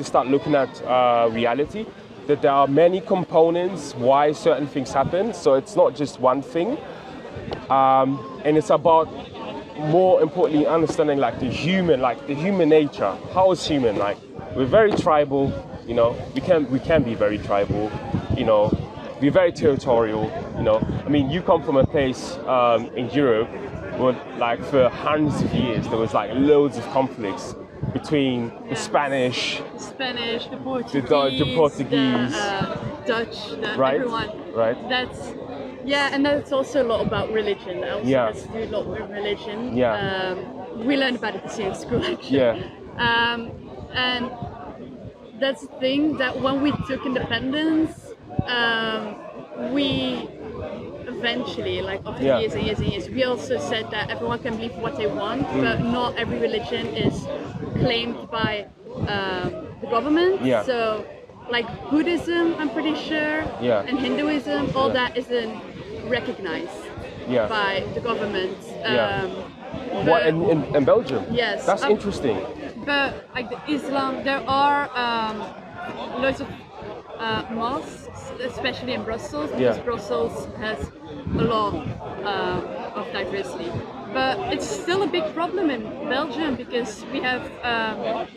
to start looking at reality, that there are many components why certain things happen. So it's not just one thing. And it's about, more importantly, understanding like the human nature. How is human? Like, we're very tribal, you know, we can be very tribal, you know, we're very territorial, you know. I mean, you come from a place in Europe where, like, for hundreds of years there was like loads of conflicts between the Spanish, the Portuguese, the Dutch, right? everyone. Right. And that's also a lot about religion. That also has to do a lot with religion. Yeah. We learned about it this year in school, actually. Yeah. And that's the thing, that when we took independence, we eventually, like after years and years and years, we also said that everyone can believe what they want, but not every religion is claimed by the government. Yeah. So, like Buddhism, I'm pretty sure, and Hinduism, all that isn't recognized by the government. What, in Belgium? Yes. That's interesting. But like the Islam, there are loads of mosques, especially in Brussels, because Brussels has a lot of diversity. But it's still a big problem in Belgium because we have a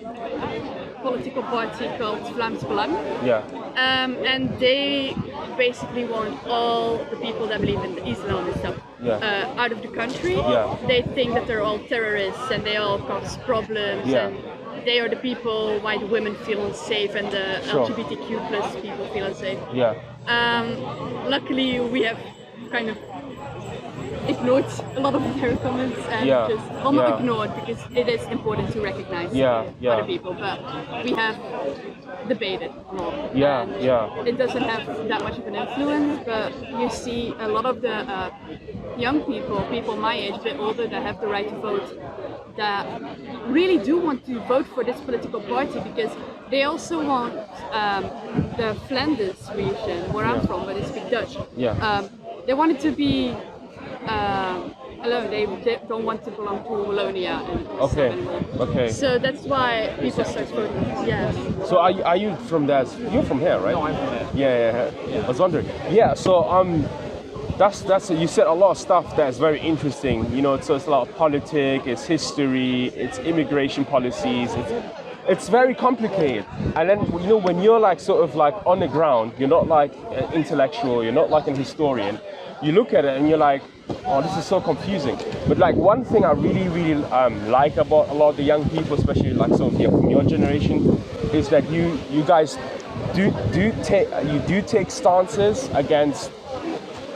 political party called Vlaams Belang. And they basically want all the people that believe in Islam and stuff out of the country. They think that they're all terrorists and they all cause problems. And they are the people why the women feel unsafe and the LGBTQ plus people feel unsafe. Luckily, we have kind of ignored a lot of their comments and just, well, not ignored, because it is important to recognize other people, but we have debated a lot. It doesn't have that much of an influence, but you see a lot of the young people my age, a bit older, that have the right to vote, that really do want to vote for this political party, because they also want the Flanders region, where I'm from, but they speak Dutch. They want it to be alone. They don't want to belong to Wallonia and Okay. So that's why people start voting. So are you from there? You're from here, right? No, I'm from here. Yeah. I was wondering. So that's you said a lot of stuff that's very interesting. You know, so it's a lot of politics, it's history, it's immigration policies. It's very complicated. And then, you know, when you're like sort of like on the ground, you're not like an intellectual, you're not like a historian. You look at it and you're like, oh, this is so confusing. But like one thing I really like about a lot of the young people, especially like sort of from your generation, is that you guys do take stances against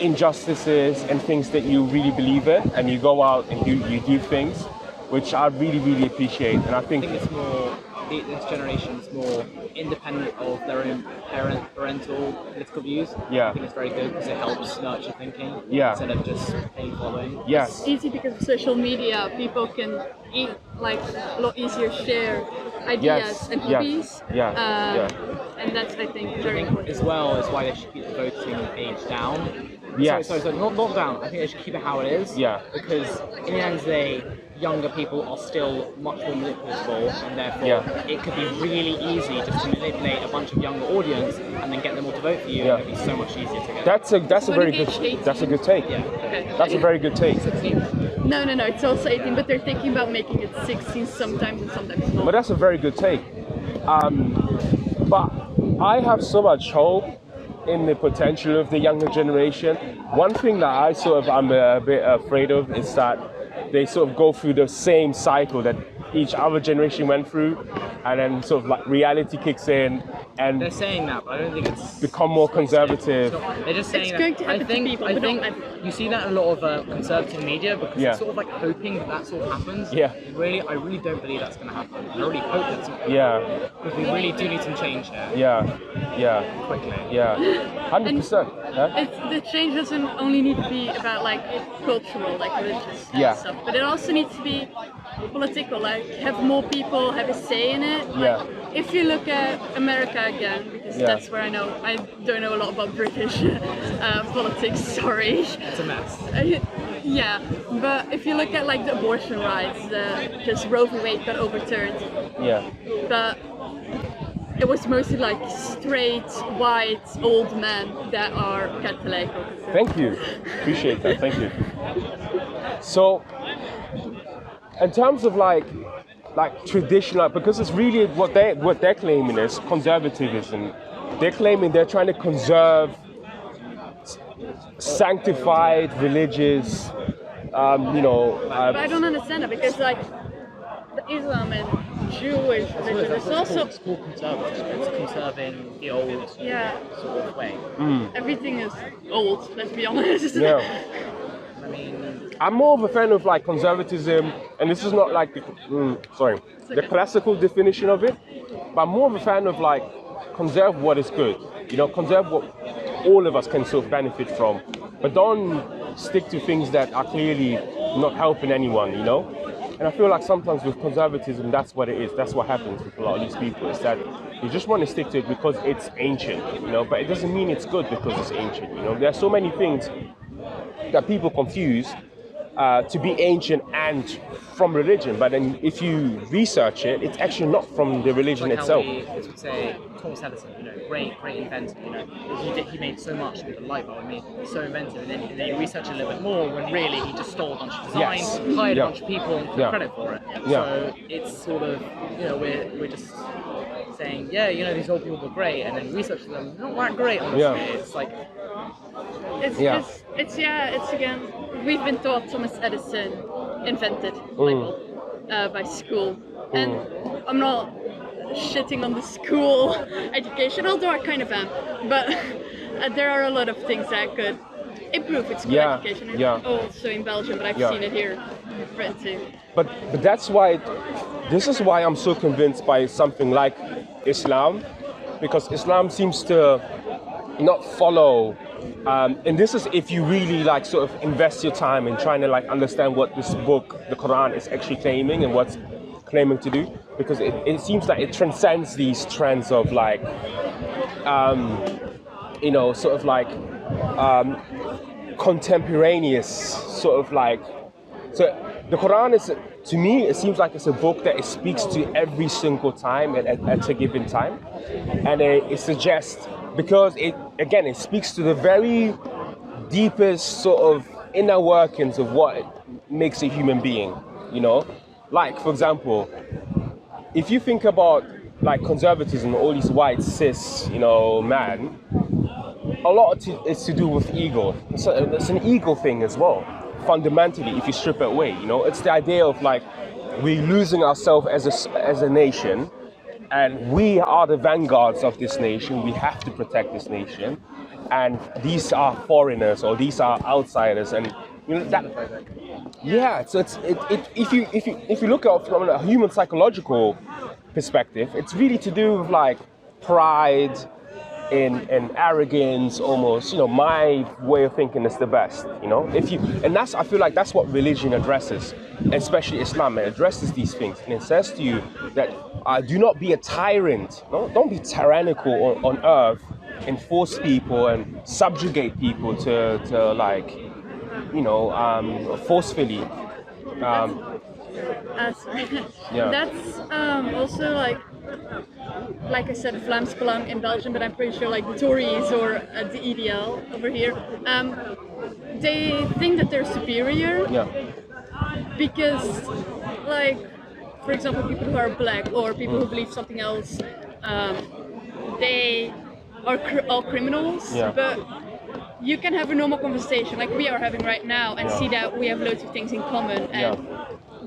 injustices and things that you really believe in, and you go out and you do things, which I really appreciate. And I think it's more, this generation is more independent of their own parental political views. I think it's very good because it helps nurture thinking instead of just plain following. It's easy because of social media. People can like a lot easier share ideas and hobbies. And that's, I think, very important. As well as why they should keep the voting age down. Sorry, not down. I think they should keep it how it is. Because in the end of the day, younger people are still much more manipulable, and therefore it could be really easy just to manipulate a bunch of younger audience and then get them all to vote for you. And it'd be so much easier to get. That's a good take. That's a very good take. 16. No, it's also 18, but they're thinking about making it 16 sometimes and sometimes not. But that's a very good take. But I have so much hope in the potential of the younger generation. One thing that I'm a bit afraid of is that they sort of go through the same cycle that each other generation went through, and then sort of like reality kicks in, and they're saying that, but I don't think it's become more conservative. They're just saying it's going to happen to people, I think you see that in a lot of conservative media, because it's sort of like hoping that sort of happens. I really don't believe that's going to happen. I really hope that's not going to happen. Because we really do need some change here. Quickly. 100%. The change doesn't only need to be about like cultural, like religious stuff, but it also needs to be political, like have more people have a say in it. Like, if you look at America again, because that's where I don't know a lot about British politics, sorry. It's a mess. But if you look at like the abortion rights, just Roe v. Wade got overturned. But it was mostly like straight, white, old men that are Catholic. Thank you. Appreciate that. Thank you. So, in terms of like traditional, because it's really what they're claiming is conservatism. They're claiming they're trying to conserve sanctified religious, but I don't understand that, because like the Islam and Jewish religion is also it's called conservative. It's conserving the old sort of way. Everything is old. Let's be honest. Yeah. I mean, I'm more of a fan of like conservatism, and this is not like the classical definition of it, but I'm more of a fan of like conserve what is good. Conserve what all of us can sort of benefit from, but don't stick to things that are clearly not helping anyone. And I feel like sometimes with conservatism, that's what it is. That's what happens with a lot of these people, is that you just want to stick to it because it's ancient, but it doesn't mean it's good because it's ancient. There are so many things that people confuse to be ancient and from religion, but then if you research it, it's actually not from the religion like itself. How we would say Thomas Edison, great inventor. He made so much with the light bulb. I mean, so inventive, and then you research a little bit more when really he just stole a bunch of designs, hired a bunch of people, and took credit for it. So it's sort of we're just saying these old people were great, and then researching them not that great. Honestly, it's like. It's again, we've been taught Thomas Edison invented light bulb by school, and I'm not shitting on the school education, although I kind of am, but there are a lot of things that could improve with school education, and also in Belgium, but I've seen it here too. But that's why, this is why I'm so convinced by something like Islam, because Islam seems to not follow. And this is if you really like sort of invest your time in trying to like understand what this book, the Quran, is actually claiming and what's claiming to do, because it seems like it transcends these trends of like, sort of like contemporaneous sort of like. So the Quran is, to me, it seems like it's a book that it speaks to every single time at a given time, and it suggests. Because it speaks to the very deepest sort of inner workings of what makes a human being, Like, for example, if you think about like conservatism, all these white cis, man, a lot is to do with ego. So it's an ego thing as well, fundamentally, if you strip it away, It's the idea of like, we're losing ourselves as a nation, and we are the vanguards of this nation. We have to protect this nation, and these are foreigners or these are outsiders, and that. Yeah, so if you look at it from a human psychological perspective, it's really to do with like pride and arrogance, almost. My way of thinking is the best. I feel like that's what religion addresses, especially Islam. It addresses these things, and it says to you that. Do not be a tyrant. No? Don't be tyrannical on earth and force people and subjugate people to like, forcefully. That's also like I said, Vlaams Belang in Belgium, but I'm pretty sure like the Tories or the EDL over here, they think that they're superior because like. For example, people who are black or people who believe something else, they are all criminals. But you can have a normal conversation like we are having right now and see that we have loads of things in common. And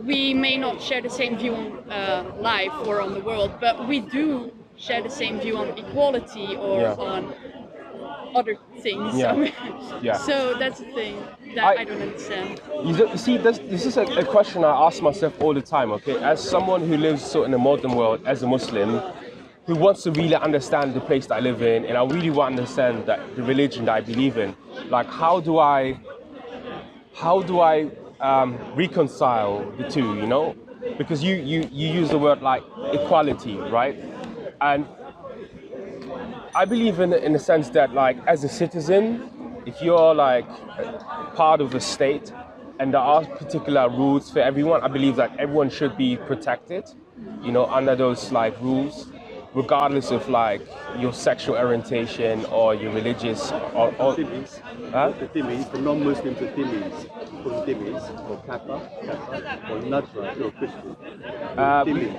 we may not share the same view on life or on the world, but we do share the same view on equality or on other things. So that's the thing that I don't understand. You see, this is a question I ask myself all the time, okay? As someone who lives sort of in the modern world, as a Muslim, who wants to really understand the place that I live in, and I really want to understand that the religion that I believe in, like how do I reconcile the two, Because you use the word like equality, right? And I believe in the sense that like as a citizen, if you're like part of a state and there are particular rules for everyone, I believe that everyone should be protected, under those like rules. regardless of like your sexual orientation or your religious or Dhimmis. The Dhimmis, the non-Muslims are Dhimmis. Called Dhimmis or Kappa or Nadra if you're a Christian.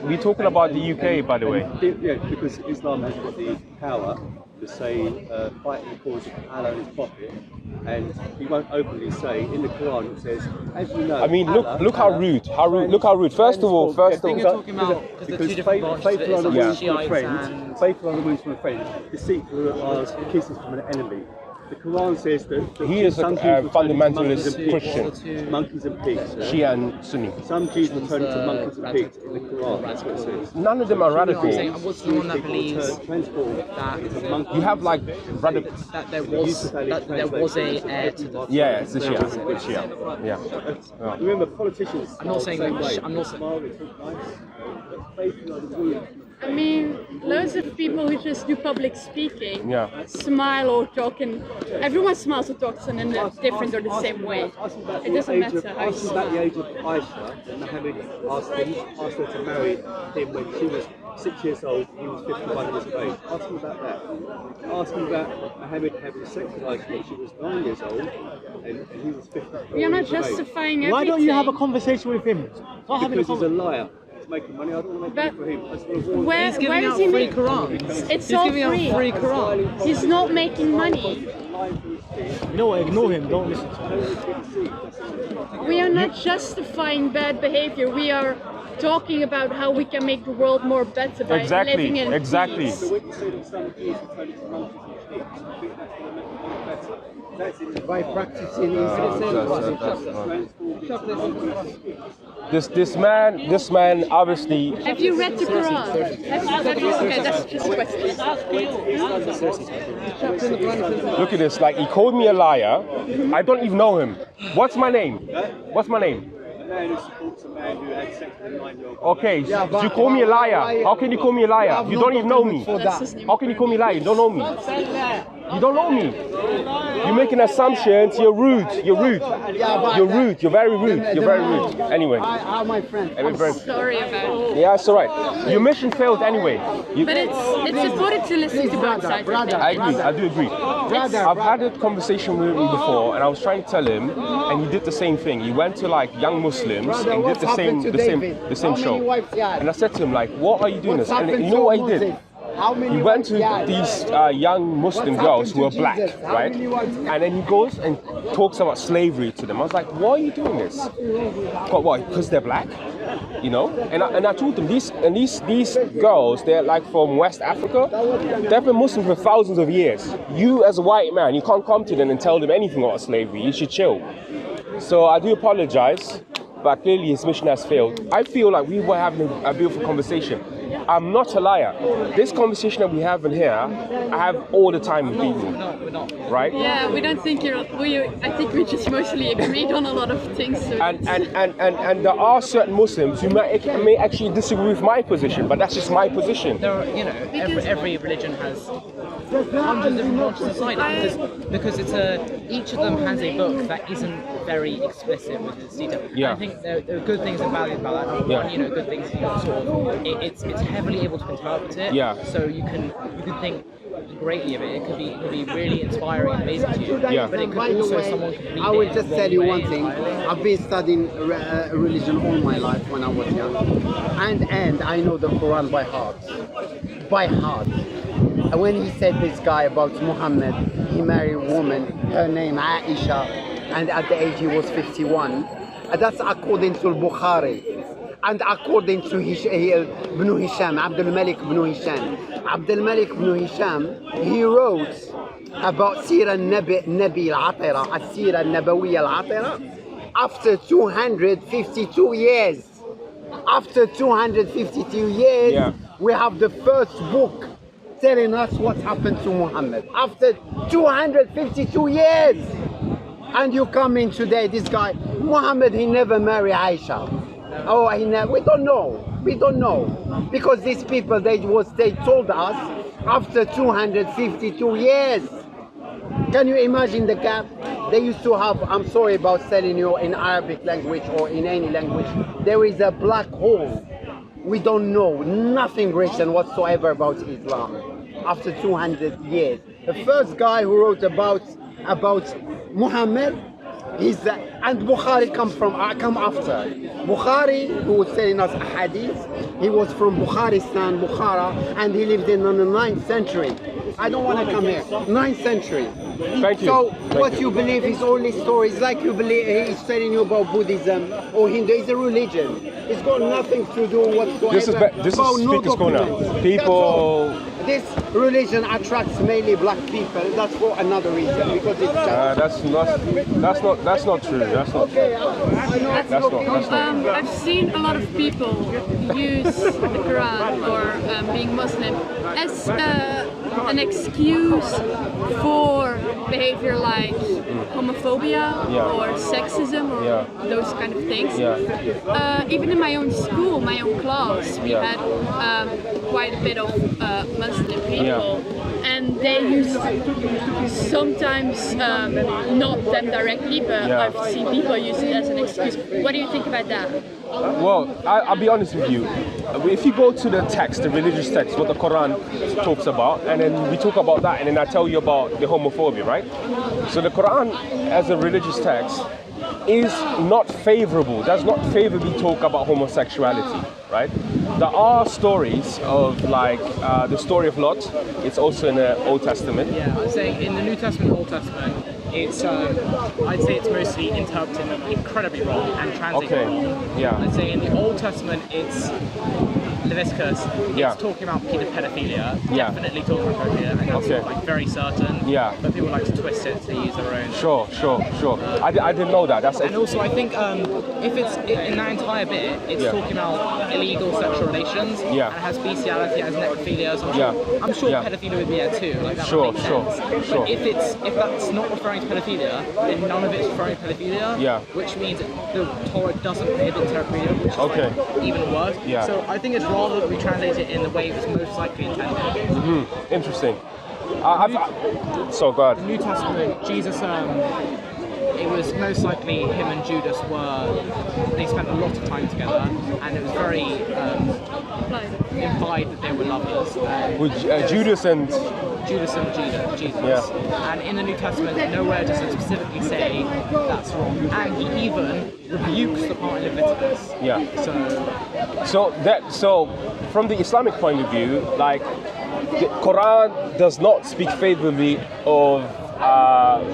We're talking about the UK, by the way. Yeah, because Islam has got the power to say fight the cause of Allah and His Prophet, and he won't openly say in the Quran. It says, as you know. I mean, look how rude. Look how rude. First of all, you're talking about because faithful are the wounds from a Shiites friend. and Faithful are the wounds from a friend. Deceitful are kisses from an enemy. The Quran says that he is a fundamentalist Christian. Monkeys and pigs. Shia and Sunni. Some Jews will turn into monkeys and pigs in the Quran. That's what it says. None of them are radical. what's the one that believes that You have like radical. that there was a heir to the Yeah, it's the Shia. Yeah. Remember, politicians. I'm not saying that. I'm not I mean, loads of people who just do public speaking smile or talk, and everyone smiles or talks in a different or the same way. It doesn't matter how you Ask him about the age of Aisha, and Muhammad asked her to marry him when she was 6 years old, he was 51 years of age. Ask him about that. Ask him about Muhammad having sex with Aisha when she was 9 years old, and he was 54 We are not years of age. justifying everything. Why don't you have a conversation with him? Because he's a liar. He's making money. I don't want to make money for him. I just want to warn him. He's giving out free Qurans. It's He's all giving free. out free Qurans. He's not making money. You know what? Ignore him. Don't listen to him. We are not justifying bad behavior. We are talking about how we can make the world more better by living in peace. So when you say that some Jews are turning to monkeys and pigs, I think that's going to make the world better. That's it. By practicing This man obviously. Have you read the Quran? Okay, that's just a question. Look at this. Like he called me a liar. I don't even know him. What's my name? What's my name? A man who supports a man who had sex with a 9-year-old. Okay, so you call me a liar. How can you call me a liar? You don't even know me. How can you call me a liar? You don't know me. You don't know me. You're making assumptions. You're rude. You're rude. You're rude. You're very rude. You're very rude. Anyway. my friend. I'm sorry about it. Yeah, it's alright. Your mission failed anyway. But it's important to listen to both sides. I agree. I do agree. I've had a conversation with him before, and I was trying to tell him, and he did the same thing. He went to like young Muslims and did the same show. And I said to him like, "What are you doing this?" And you know what he did? He went to these young Muslim girls who are black, right? And then he goes and talks about slavery to them. I was like, why are you doing this? What? Because they're black, you know? And I told them these girls, they're like from West Africa. They've been Muslim for thousands of years. You as a white man, you can't come to them and tell them anything about slavery. You should chill. So I do apologize, but clearly his mission has failed. I feel like we were having a beautiful conversation. I'm not a liar. This conversation that we have in here, I have all the time with people. We're not. Right? Yeah, we don't think I think we just mostly agreed on a lot of things. So and there are certain Muslims who may actually disagree with my position, but that's just my position. There are, every religion has hundreds of different branches inside it because each of them has a book that isn't very explicit with its detail. Yeah. I think there are good things and values about that. Number one, good things it's heavily able to interpret it. Yeah. So you can think greatly of it. It could be really inspiring and amazing to you. Yeah. But it could also someone could read I will it just wrong tell you way one thing. entirely. I've been studying religion all my life when I was young, and I know the Quran by heart. By heart. And when he said this guy about Muhammad, he married a woman, her name Aisha, and at the age he was 51. That's according to Bukhari. And according to Ibn Hisham, Abdul Malik ibn Hisham. Abdul Malik ibn Hisham, he wrote about Sira Nabi al-Atira, Sira Nabawiyya al-Atira, after 252 years. After 252 years, we have the first book telling us what happened to Muhammad. After 252 years. And you come in today, this guy, Muhammad, he never married Aisha. Oh, we don't know. Because these people, they told us after 252 years. Can you imagine the gap? They used to have, I'm sorry about telling you in Arabic language or in any language, there is a black hole we don't know nothing written whatsoever about Islam after 200 years. The first guy who wrote about Muhammad is and Bukhari come after. Bukhari, who was telling us a hadith, he was from Bukharistan, Bukhara, and he lived in the 9th century. I don't want to come here. 9th century. Thank you. So what you believe is only stories, like you believe he's telling you about Buddhism or Hindu. It's a religion. It's got nothing to do whatsoever. This is Speaker's Corner. People. This religion attracts mainly black people. That's for another reason, because it's that's not true. That's not true. I've seen a lot of people use the Quran or being Muslim as an excuse for behavior like homophobia or sexism or those kind of things. Even in my own school, my own class, we had quite a bit of Muslim people, and they used sometimes not them directly, but I've seen people use it as an excuse. What do you think about that? Well, I'll be honest with you. If you go to the text, the religious text, what the Quran talks about, and then we talk about that, and then I tell you about the homophobia, right? So the Quran, as a religious text, is not favorable, does not favorably talk about homosexuality, right? There are stories of like the story of Lot. It's also in the Old Testament. Yeah, I'd say in the New Testament, Old Testament, it's I'd say it's mostly interpreted incredibly wrong and translated wrong. Yeah. I'd say in the Old Testament, it's Leviticus. It's talking about pedophilia. Definitely talking about pedophilia, and that's like very certain. Yeah. But people like to twist it to use their own. Sure. I didn't know that. And also, I think if it's in that entire bit, it's talking about illegal sexual relations. And it has bestiality, it has necrophilia. So I'm sure pedophilia would be there too. Like that would make sense. But if that's not referring to pedophilia, then none of it's referring to pedophilia. Which means the Torah doesn't prohibit pedophilia, which is like even worse. So I think it's rather that we translate it in the way it was most likely intended. Interesting. So good. The New Testament, Jesus, it was most likely him and Judas they spent a lot of time together, and it was very implied that they were lovers. Judas and Jesus. And in the New Testament, nowhere does it specifically say that's wrong. And he even rebukes the part in Leviticus. So from the Islamic point of view, like the Quran does not speak favorably of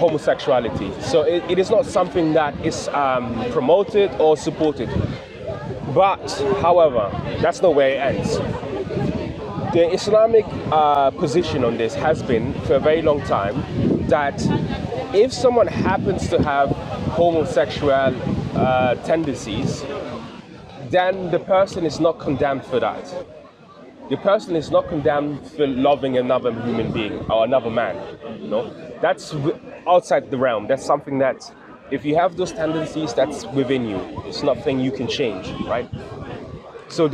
homosexuality. So it is not something that is promoted or supported. But, however, that's not where it ends. The Islamic position on this has been for a very long time that if someone happens to have homosexual tendencies, then the person is not condemned for that. The person is not condemned for loving another human being or another man. You know, that's outside the realm. That's something that, if you have those tendencies, that's within you. It's nothing you can change, right? So,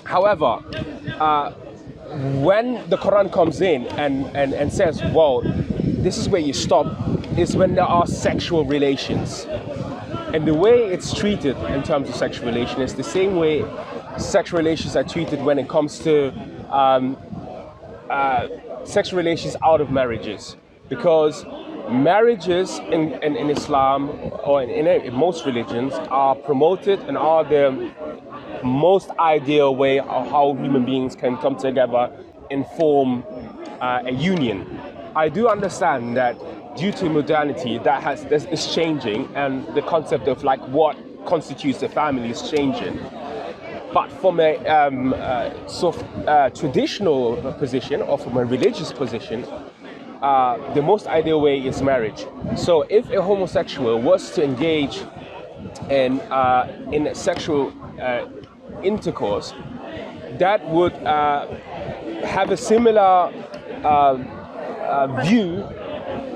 however, when the Quran comes in and says, well, this is where you stop, is when there are sexual relations. And the way it's treated in terms of sexual relation is the same way sexual relations are treated when it comes to sexual relations out of marriages. Because marriages in Islam or in most religions are promoted and are the most ideal way of how human beings can come together and form a union. I do understand that due to modernity that is changing, and the concept of like what constitutes a family is changing. But from a traditional position or from a religious position, the most ideal way is marriage. So if a homosexual was to engage in sexual intercourse, that would have a similar view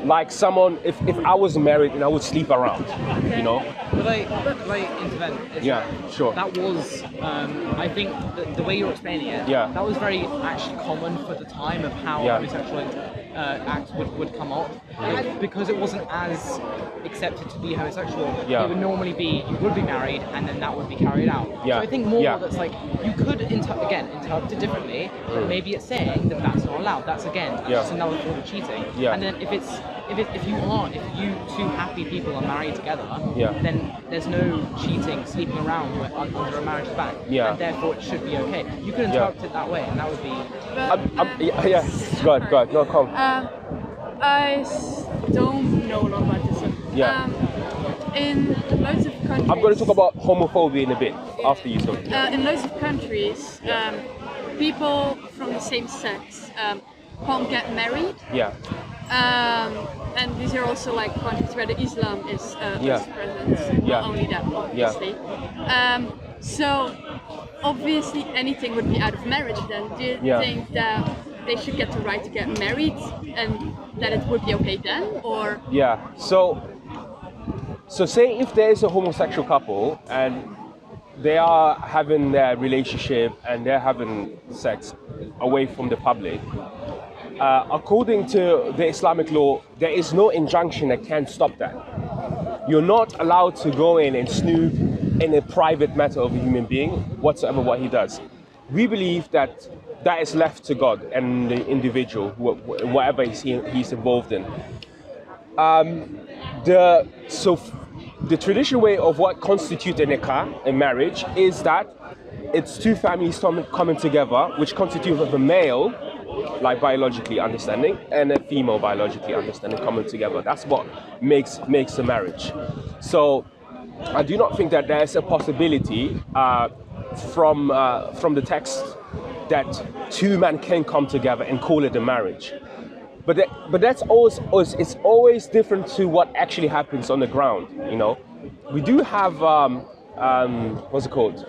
like someone, if I was married and I would sleep around, you know. Could I intervene? Yeah, sure. That was, I think, the way you're explaining it, that was very actually common for the time of how homosexual acts would come up. Because it wasn't as accepted to be homosexual, it would normally be, you would be married and then that would be carried out. So I think more that's like, you could, interpret it differently, but maybe it's saying that that's not allowed. That's, again, just another form of cheating. And then if you two happy people are married together, then there's no cheating, sleeping around under a marriage ban, and therefore it should be okay. You could interpret it that way, and that would be. Go ahead. No, come. I don't know a lot about this. In loads of countries. I'm going to talk about homophobia in a bit after you talk. In loads of countries, people from the same sex can't get married. And these are also like countries where the Islam is present. Not only that, obviously. So obviously anything would be out of marriage then. Do you think that they should get the right to get married and that it would be okay then, or? So say if there is a homosexual couple and they are having their relationship and they're having sex away from the public, according to the Islamic law, there is no injunction that can stop that. You're not allowed to go in and snoop in a private matter of a human being, whatsoever what he does. We believe that is left to God and the individual, whatever he's involved in. The traditional way of what constitutes a nikah, a marriage, is that it's two families coming together, which constitute of a male, like biologically understanding, and a female biologically understanding coming together. That's what makes a marriage. So I do not think that there's a possibility from the text that two men can come together and call it a marriage. But that's it's always different to what actually happens on the ground. You know, we do have what's it called,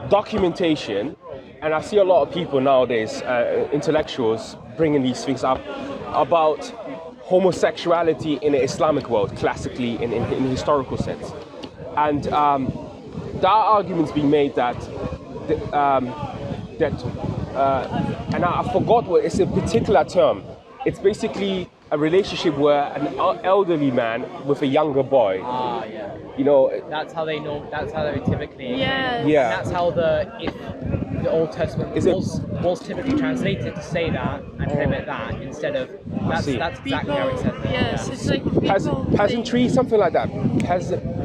documentation, and I see a lot of people nowadays, intellectuals, bringing these things up about homosexuality in the Islamic world, classically in a historical sense, and there are arguments being made that and I forgot what it's a particular term. It's basically a relationship where an elderly man with a younger boy. You know. That's how they know. That's how they typically. Yeah. Yeah. And that's how the Old Testament was typically translated to say that and prohibit that instead of. That's exactly how it says it. Yes, it's like people. Peasantry, something like that.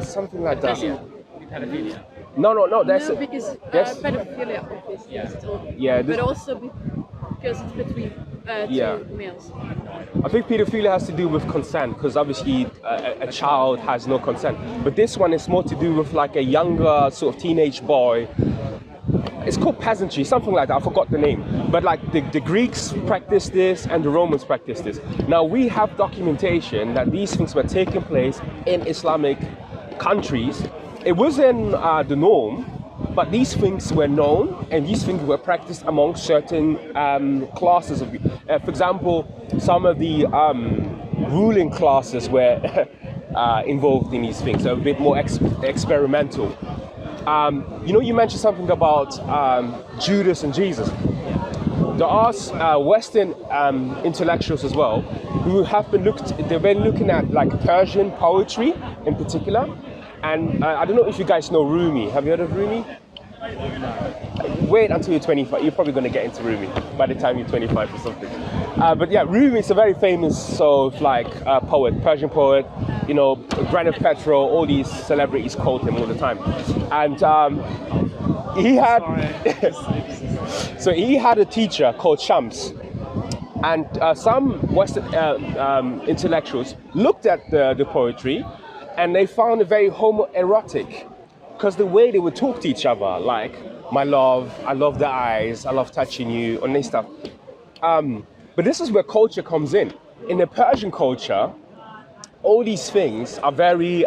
Something like that. Pedophilia. No. That's because pedophilia, obviously. But also because it's between two males. I think pedophilia has to do with consent, because obviously a child has no consent. But this one is more to do with like a younger sort of teenage boy. It's called peasantry, something like that. I forgot the name. But like the Greeks practiced this and the Romans practiced this. Now we have documentation that these things were taking place in Islamic countries. It wasn't the norm, but these things were known and these things were practiced among certain classes of for example, some of the ruling classes were involved in these things, so a bit more experimental. You mentioned something about Judas and Jesus. There are Western intellectuals as well who have been looking at like Persian poetry in particular. And I don't know if you guys know Rumi. Have you heard of Rumi? Wait until you're 25. You're probably going to get into Rumi by the time you're 25 or something. But yeah, Rumi is a very famous poet, Persian poet. You know, Granit Petrol, all these celebrities quote him all the time. And he had so he had a teacher called Shams. And some Western intellectuals looked at the poetry, and they found it very homoerotic, because the way they would talk to each other, like, my love, I love the eyes, I love touching you, and this stuff. But this is where culture comes in. In the Persian culture, all these things are very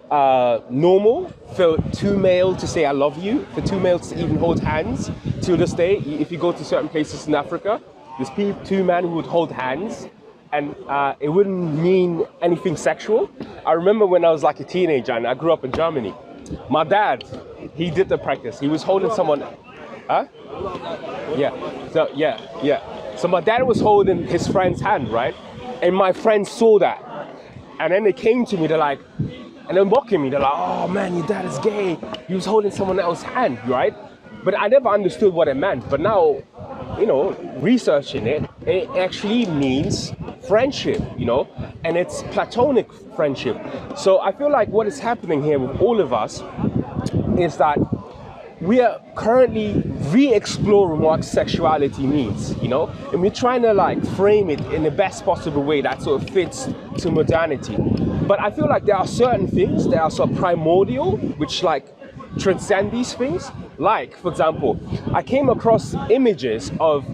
normal for two males to say I love you, for two males to even hold hands. To this day, if you go to certain places in Africa, there's two men who would hold hands, and it wouldn't mean anything sexual. I remember when I was like a teenager and I grew up in Germany. My dad, he did the practice. He was holding someone, Yeah. So my dad was holding his friend's hand, right? And my friend saw that. And then they came to me, they're like, and they're mocking me. They're like, oh man, your dad is gay. He was holding someone else's hand, right? But I never understood what it meant. But now, researching it, it actually means friendship, and it's platonic friendship. So I feel like what is happening here with all of us is that we are currently re-exploring what sexuality means, and we're trying to like frame it in the best possible way that sort of fits to modernity. But I feel like there are certain things that are sort of primordial, which like transcend these things. Like, for example, I came across images of,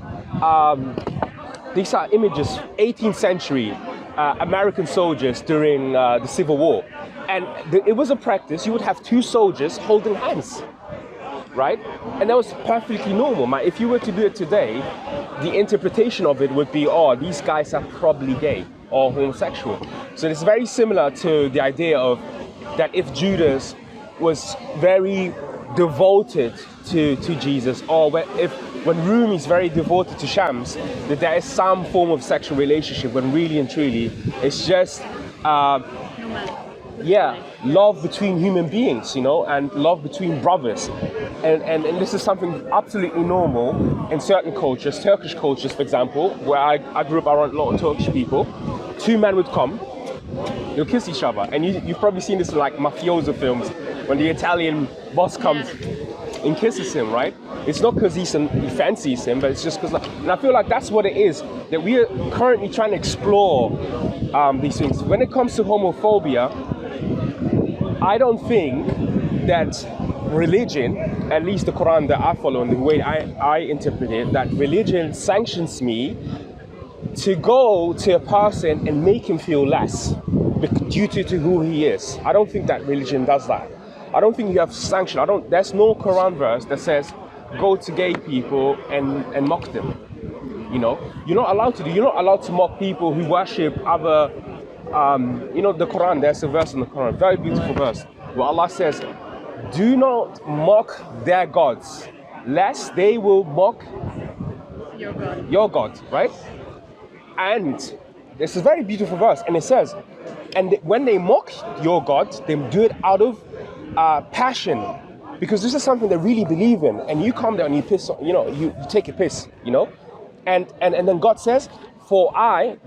these are images 18th century American soldiers during the Civil War. And it was a practice, you would have two soldiers holding hands, right? And that was perfectly normal. If you were to do it today, the interpretation of it would be, oh, these guys are probably gay or homosexual. So it's very similar to the idea of that if Judas was very devoted to Jesus, or when Rumi is very devoted to Shams, that there is some form of sexual relationship, when really and truly it's just love between human beings, and love between brothers. And this is something absolutely normal in certain cultures, Turkish cultures, for example, where I grew up around a lot of Turkish people. Two men would come, they'll kiss each other. And you've probably seen this in like mafioso films, when the Italian boss comes and kisses him, right? It's not because he fancies him, but it's just because, and I feel like that's what it is, that we are currently trying to explore these things. When it comes to homophobia, I don't think that religion, at least the Quran that I follow and the way I interpret it, that religion sanctions me to go to a person and make him feel less due to who he is. I don't think that religion does that. I don't think you have sanction. There's no Quran verse that says go to gay people and mock them. You're not allowed to do. You're not allowed to mock people who worship other. The Quran. There's a verse in the Quran, very beautiful verse, where Allah says, "Do not mock their gods, lest they will mock your God." Your God, right? And this is a very beautiful verse, and it says, and when they mock your God, they do it out of passion, because this is something they really believe in, and you come there and you piss, you take a piss, and then God says, for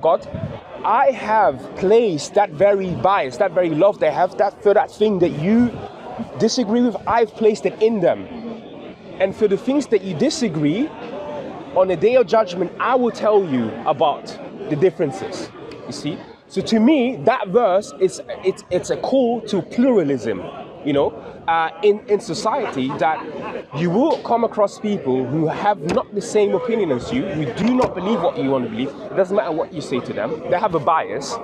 God, I have placed that very bias, that very love they have, for that thing that you disagree with, I've placed it in them. And for the things that you disagree, on the day of judgment, I will tell you about the differences, you see? So to me, that verse it's a call to pluralism, in society, that you will come across people who have not the same opinion as you, who do not believe what you want to believe. It doesn't matter what you say to them. They have a bias,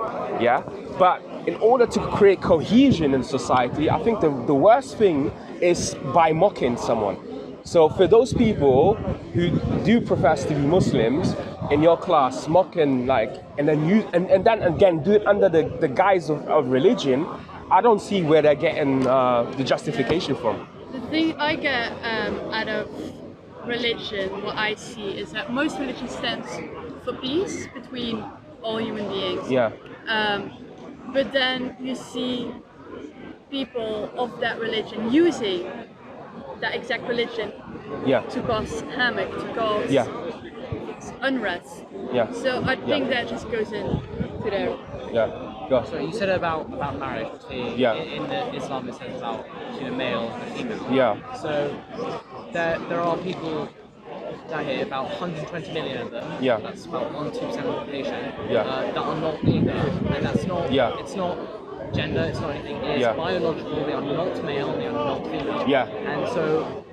but in order to create cohesion in society, I think the worst thing is by mocking someone. So for those people who do profess to be Muslims in your class, mocking and then again do it under the guise of religion, I don't see where they're getting the justification from. The thing I get out of religion, what I see, is that most religion stands for peace between all human beings. Yeah. But then you see people of that religion using that exact religion to cause havoc, to cause unrest. Yeah. So I think that just goes into there. Yeah. So you said about marriage between in the Islam, it says about between a male and a female. Yeah. So there are people down here, about 120 million of them. Yeah. That's about 1-2% of the population. Yeah. That are not either, and that's not. Yeah. It's not gender. It's not anything. It's biological. They are not male. They are not female. Yeah. And so,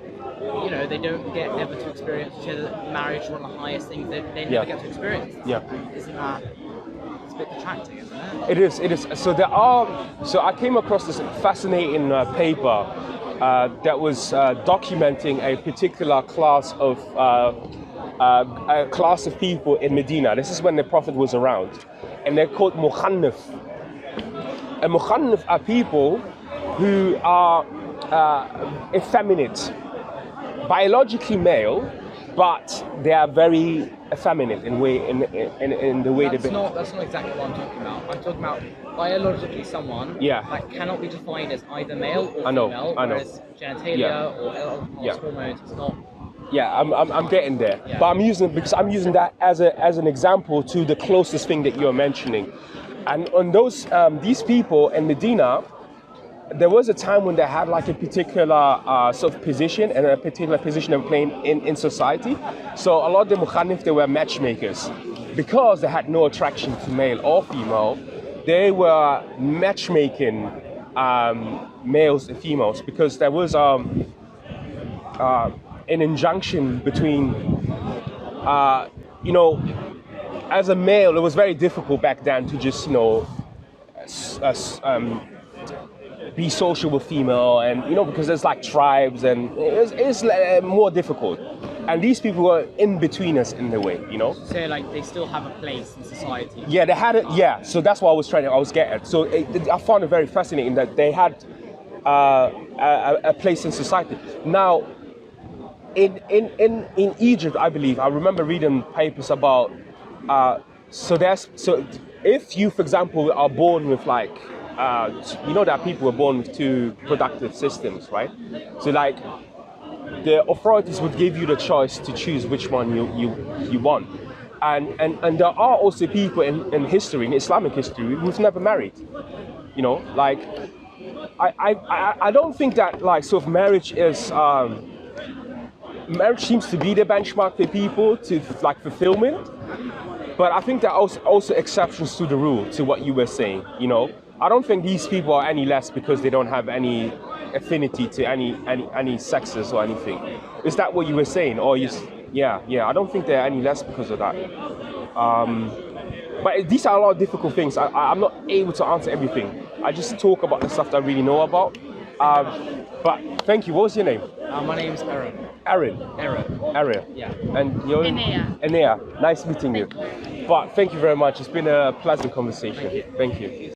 they don't get ever to experience each other. Marriage is one of the highest things that they never get to experience. Yeah. Isn't that? It's a bit detracting, isn't it? It is. So I came across this fascinating paper that was documenting a particular class of a class of people in Medina. This is when the Prophet was around, and they're called mukhannaf. And mukhannaf are people who are effeminate, biologically male, but they are very effeminate in the way that's not exactly what I'm talking about. I'm talking about biologically someone that cannot be defined as either male or female, whereas genitalia or hormones, it's not. Yeah, I'm getting there, but I'm using that as an example to the closest thing that you're mentioning, and on those these people in Medina, there was a time when they had like a particular sort of position and a particular position they were playing in society. So a lot of the mukhannif, they were matchmakers, because they had no attraction to male or female. They were matchmaking males and females, because there was an injunction between, as a male, it was very difficult back then to just, be social with female, and because there's like tribes, and it's more difficult. And these people were in between us in a way, So like they still have a place in society. Yeah, they had it. Yeah, so that's what I was getting. So I found it very fascinating that they had a place in society. Now, in Egypt, I believe, I remember reading papers about. So if you, for example, are born with like, that people were born with two productive systems, right? So like, the authorities would give you the choice to choose which one you want, and there are also people in history, in Islamic history, who've never married. Like, I don't think that like sort of marriage is. Marriage seems to be the benchmark for people to like fulfillment, but I think there are also exceptions to the rule, to what you were saying. I don't think these people are any less because they don't have any affinity to any sexes or anything. Is that what you were saying? Or yeah, I don't think they're any less because of that. But these are a lot of difficult things. I'm not able to answer everything. I just talk about the stuff that I really know about. But thank you. What was your name? My name's Aaron. Aaron. Yeah. And you're Enea. Nice meeting you. But thank you very much. It's been a pleasant conversation. Thank you.